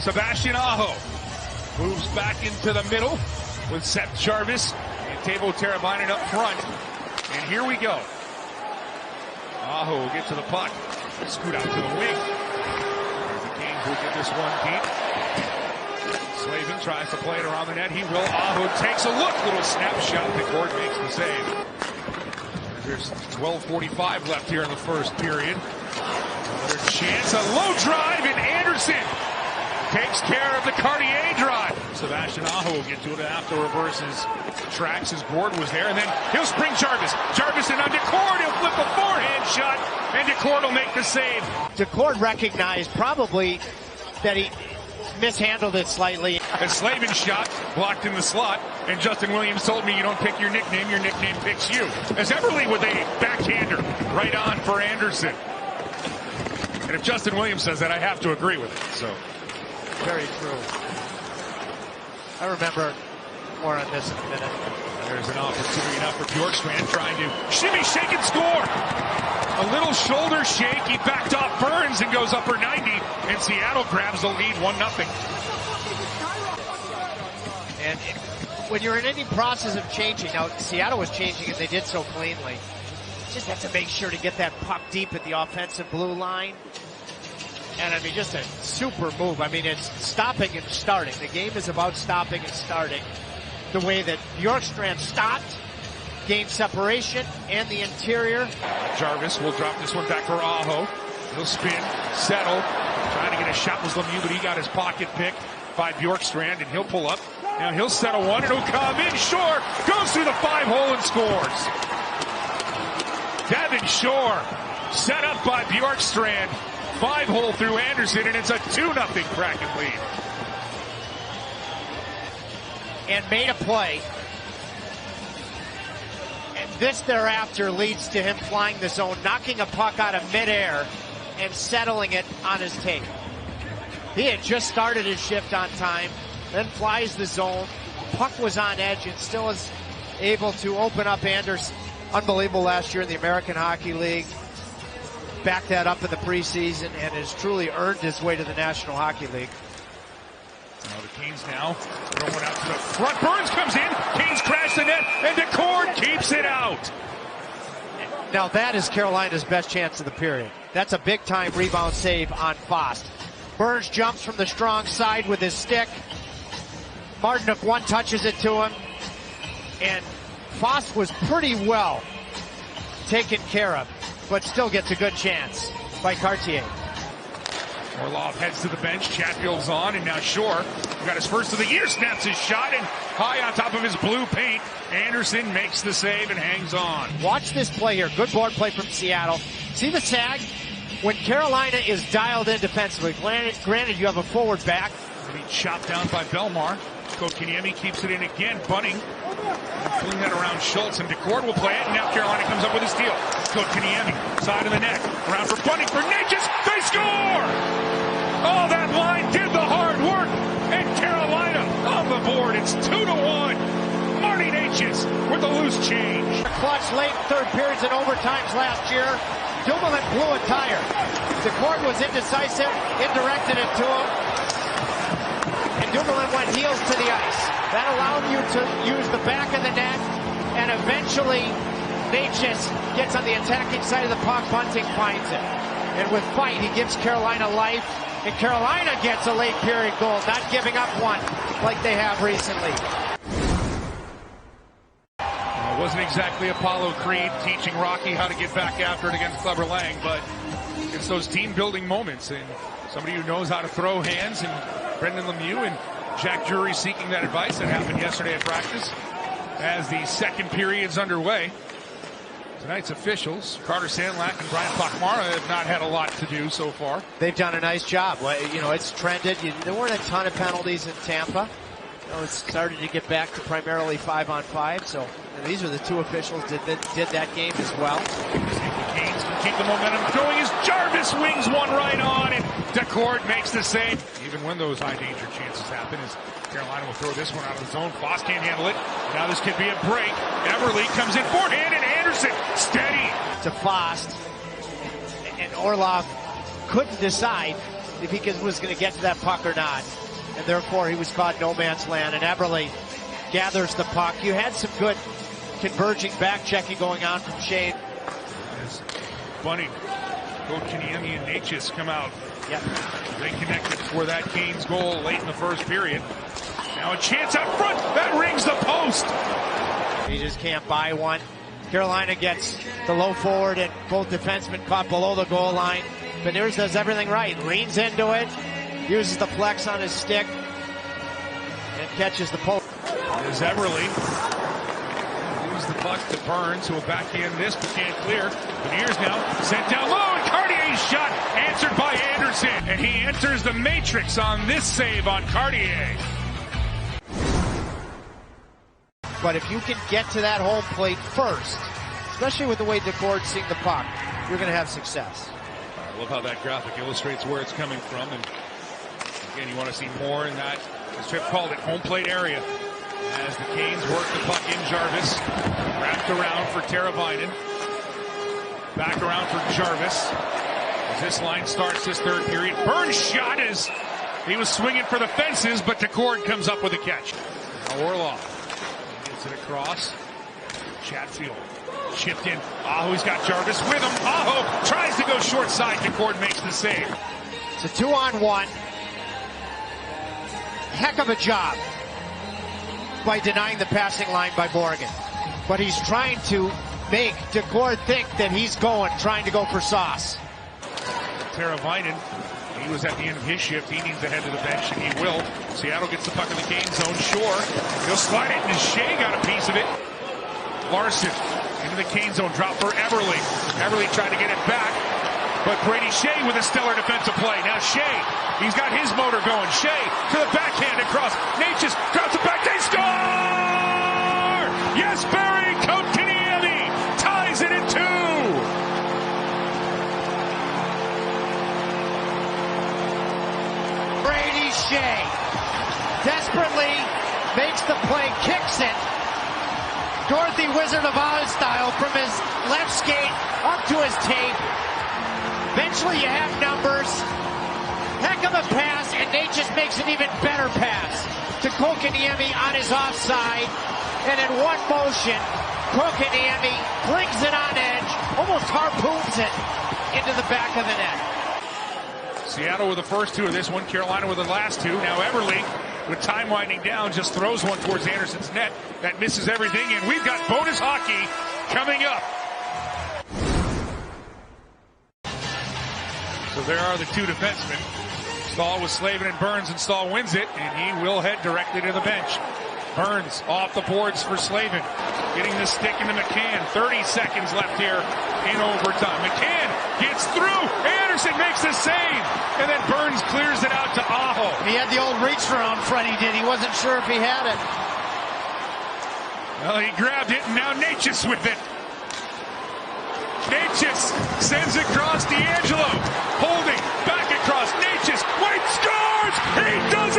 Sebastian Aho moves back into the middle with Seth Jarvis and Teuvo Teravainen up front. And here we go. Aho will get to the puck. Scoot out to the wing. The Canes will get this one deep. Slavin tries to play it around the net. He will. Aho takes a look. Little snapshot. McCord makes the save. There's 12:45 left here in the first period. Another chance. A low drive, and Anderson takes care of the Cartier drive. Sebastian Aho will get to it after reverses tracks as Gord was there, and then he'll spring Jarvis. Jarvis and on Decord. He'll flip a forehand shot, and Decord will make the save. Decord recognized probably that he mishandled it slightly. A Slavin shot blocked in the slot, and Justin Williams told me you don't pick your nickname picks you. As Everly with a backhander right on for Anderson. And if Justin Williams says that, I have to agree with it. So very true. I remember more on this in a minute. There's an opportunity now for Bjorkstrand trying to shimmy, shake, and score. A little shoulder shake. He backed off Burns and goes upper 90, and Seattle grabs the lead 1-0. And when you're in any process of changing, now Seattle was changing and they did so cleanly. Just have to make sure to get that puck deep at the offensive blue line. And I mean, just a super move. I mean, it's stopping and starting. The game is about stopping and starting. The way that Bjorkstrand stopped, gained separation, and the interior. Jarvis will drop this one back for Aho. He'll spin, settle, trying to get a shot was Lemieux, but he got his pocket picked by Bjorkstrand, and he'll pull up. Now he'll settle one, and he'll come in short, goes through the 5-hole and scores. Devin Shore, set up by Bjorkstrand, 5-hole through Anderson, and it's a 2-0 Kraken lead. And made a play. And this thereafter leads to him flying the zone, knocking a puck out of midair and settling it on his tape. He had just started his shift on time, then flies the zone. Puck was on edge and still is able to open up Anderson. Unbelievable last year in the American Hockey League. Backed that up in the preseason and has truly earned his way to the National Hockey League. Now the Canes now throwing out to the front. Burns comes in. Canes crash the net, and Decord keeps it out. Now that is Carolina's best chance of the period. That's a big-time rebound save on Fost. Burns jumps from the strong side with his stick. Martinook one-touches it to him. And Fost was pretty well taken care of, but still gets a good chance by Cartier. Orlov heads to the bench. Chatfield's on, and now Shore, who got his first of the year, snaps his shot, and high on top of his blue paint, Anderson makes the save and hangs on. Watch this play here. Good board play from Seattle. See the sag? When Carolina is dialed in defensively, granted you have a forward back. Be chopped down by Belmar. Kotkaniemi keeps it in again. Bunting pulling that around Schultz, and Decord will play it, and now Carolina comes up with a steal. Kotkaniemi, side of the net, around for Bunting for Natchez. They score! Oh, that line did the hard work, and Carolina on the board. It's 2-1. Marty Natchez with a loose change. Clutch late third periods and overtimes last year. Dumoulin blew a tire. Decord was indecisive, indirected it to him. And Dumoulin went heels to the ice. That allowed you to use the back of the net, and eventually Natchez gets on the attacking side of the puck. Bunting finds it. And with fight, he gives Carolina life. And Carolina gets a late period goal, not giving up one like they have recently. It wasn't exactly Apollo Creed teaching Rocky how to get back after it against Clubber Lang, but it's those team-building moments, and somebody who knows how to throw hands, and Brendan Lemieux and Jack Drury seeking that advice. That happened yesterday at practice as the second period's underway. Tonight's officials, Carter Sandlak and Brian Pakmara, have not had a lot to do so far. They've done a nice job. You know, it's trended. There weren't a ton of penalties in Tampa. You know, it's started to get back to primarily 5-on-5. So these are the two officials did that game as well. The Canes can keep the momentum going as Jarvis wings one right on, and Decord makes the save. Even when those high danger chances happen, as Carolina will throw this one out of the zone. Foss can't handle it. Now this could be a break. Everly comes in forehand, and Anderson steady to Fost, and Orlov couldn't decide. if he was going to get to that puck or not. And therefore, he was caught no man's land. And Eberle gathers the puck. You had some good converging back checking going on from Shane. It's funny. Both Kaniemi and Natchez come out. Yep. They connected for that Canes goal late in the first period. Now a chance out front. That rings the post. He just can't buy one. Carolina gets the low forward and both defensemen caught below the goal line. Beniers does everything right. Leans into it. Uses the flex on his stick. And catches the post. There's Eberle. Moves the puck to Burns, who will backhand this, but can't clear. Beniers now sent down low, and Cartier's shot answered by Anderson. And he enters the matrix on this save on Cartier. But if you can get to that home plate first, especially with the way Decord's seeing the puck, you're going to have success. I love how that graphic illustrates where it's coming from. And again, you want to see more in that, as Tripp called it, home plate area. As the Canes work the puck in, Jarvis wrapped around for Teravainen. Back around for Jarvis. As this line starts this third period, Burns' shot is, he was swinging for the fences, but Decord comes up with a catch. Now Orlov gets it across. Chatfield chipped in. Aho's got Jarvis with him. Aho tries to go short side. Decord makes the save. It's a 2-on-1. Heck of a job by denying the passing line by Morgan. But he's trying to make Decord think that he's trying to go for sauce. Teravainen, he was at the end of his shift. He needs to head to the bench, and he will. Seattle gets the puck in the Cane zone. Shore, he'll slide it, and Shea got a piece of it. Larson into the Cane zone, drop for Eberle. Eberle tried to get it back, but Brady Shea with a stellar defensive play. Now Shea, he's got his motor going. Shea to the backhand across. Natchez drops it back. They score! Yes, Barry Kotkaniemi ties it at 2. Brady Shea desperately makes the play, kicks it. Dorothy Wizard of Oz style from his left skate up to his tape. Eventually you have numbers. Heck of a pass, and Natchez makes an even better pass to Kotkaniemi on his offside. And in one motion, Kotkaniemi flings it on edge, almost harpoons it into the back of the net. Seattle with the first two of this one, Carolina with the last two. Now Eberle, with time winding down, just throws one towards Anderson's net. That misses everything, and we've got bonus hockey coming up. So there are the two defensemen. Stahl with Slavin and Burns, and Stahl wins it, and he will head directly to the bench. Burns off the boards for Slavin, getting the stick into McCann. 30 seconds left here in overtime. McCann gets through. Anderson makes the save, and then Burns clears it out to Aho. He had the old reach around front, he did. He wasn't sure if he had it. Well, he grabbed it, and now Natchez with it. Natchez sends it across D'Angelo. Holding, back across. Natchez, White scores! He does